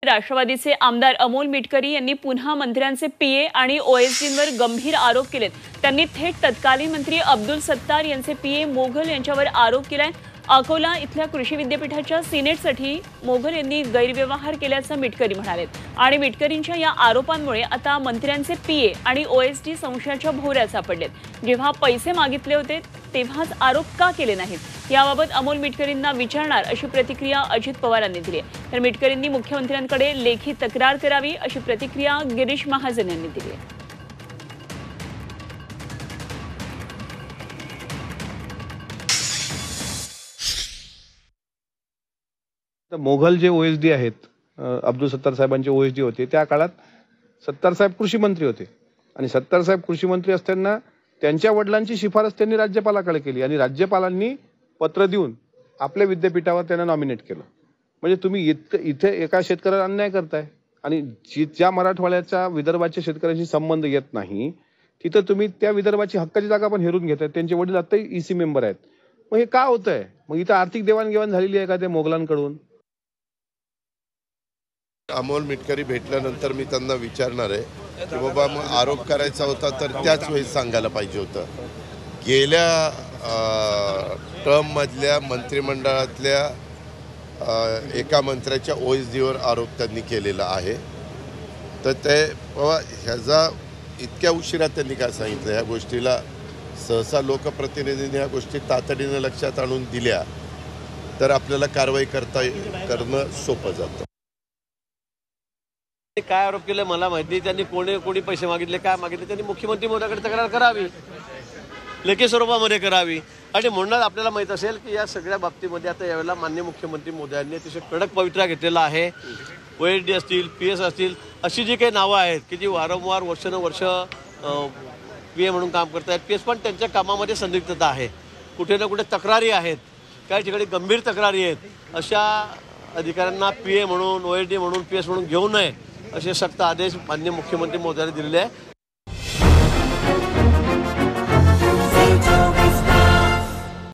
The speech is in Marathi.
राष्ट्रवादीचे आमदार अमोल मिटकरी यांनी पुन्हा मंत्र्यांचे पीए आणि ओएसडींवर गंभीर आरोप केलेत। त्यांनी थेट तत्कालीन मंत्री अब्दुल सत्तार यांचे पीए मोघल यांच्यावर आरोप केलाय। अकोला इथल्या कृषी विद्यापीठाच्या सिनेटसाठी मोघल यांनी गैरव्यवहार केल्याचं मिटकरी म्हणालेत आणि मिटकरींच्या या आरोपांमुळे आता मंत्र्यांचे पीए आणि ओएसडी संशयाच्या भोवऱ्यात सापडलेत। जेव्हा पैसे मागितले होते तेव्हाच आरोप का केले नाहीत याबाबत अमोल मिटकरींना विचारणार अशी प्रतिक्रिया अजित पवारांनी दिली आहे। तर मिटकरींनी मुख्यमंत्र्यांकडे लेखी तक्रार करावी अशी प्रतिक्रिया गिरीश महाजन यांनी दिली आहे। मोघल जे ओएसडी आहेत, अब्दुल सत्तार साहेबांचे ओएसडी होते, त्या काळात सत्तार साहेब कृषी मंत्री होते आणि सत्तार साहेब कृषी मंत्री असताना त्यांच्या वडिलांची शिफारस त्यांनी राज्यपालाकडे केली आणि राज्यपालांनी पत्र देऊन आपल्या विद्यापीठावर त्यांना नॉमिनेट केलं। म्हणजे तुम्ही इथे एका शेतकऱ्याला अन्याय करताय आणि ज्या मराठवाड्याच्या विदर्भाच्या शेतकऱ्यांशी संबंध येत नाही तिथं तुम्ही त्या विदर्भाची हक्काची जागा पण हेरून घेताय। त्यांचे वडील आता ईसी मेंबर आहेत। मग हे का होतंय? मग इथं आर्थिक देवाणघेवाण झालेली आहे का त्या मोगलांकडून? अमोल मिटकरी भेटल्यानंतर मी त्यांना विचारणार आहे की बाबा मग आरोप करायचा होता तर त्याच वेळी सांगायला पाहिजे होतं। गेल्या टर्ममधल्या मंत्रिमंडळातल्या एका मंत्र्याच्या ओएसडीवर आरोप त्यांनी केलेला आहे। तर ते बाबा ह्याचा इतक्या उशिरा त्यांनी काय सांगितलं? ह्या गोष्टीला सहसा लोकप्रतिनिधींनी ह्या गोष्टी तातडीनं लक्षात आणून दिल्या तर आपल्याला कारवाई करणं सोपं जातं। काय आरोप केले मला माहिती, त्यांनी कोणी पैसे मागितले, काय मागितले, त्यांनी मुख्यमंत्री महोदयाकडे तक्रार करावी, लेखी स्वरूपामध्ये करावी। आणि म्हणूनच आपल्याला माहित असेल की या सगळ्या बाबतीमध्ये आता यावेळेला माननीय मुख्यमंत्री महोदयांनी अतिशय कडक पवित्रा घेतलेला आहे। ओएसडी असतील, पीएस असतील, अशी जी काही नावं आहेत की जी वारंवार वर्षानुवर्ष पीए म्हणून काम करत आहेत, पीएस पण त्यांच्या कामामध्ये संदिग्धता आहे, कुठे ना कुठे तक्रारी आहेत, काही ठिकाणी गंभीर तक्रारी आहेत। अशा अधिकाऱ्यांना पीए म्हणून, ओएसडी म्हणून, पीएस म्हणून घेऊ नये असे सक्त आदेश माननीय मुख्यमंत्री महोदयांनी दिलेले आहे।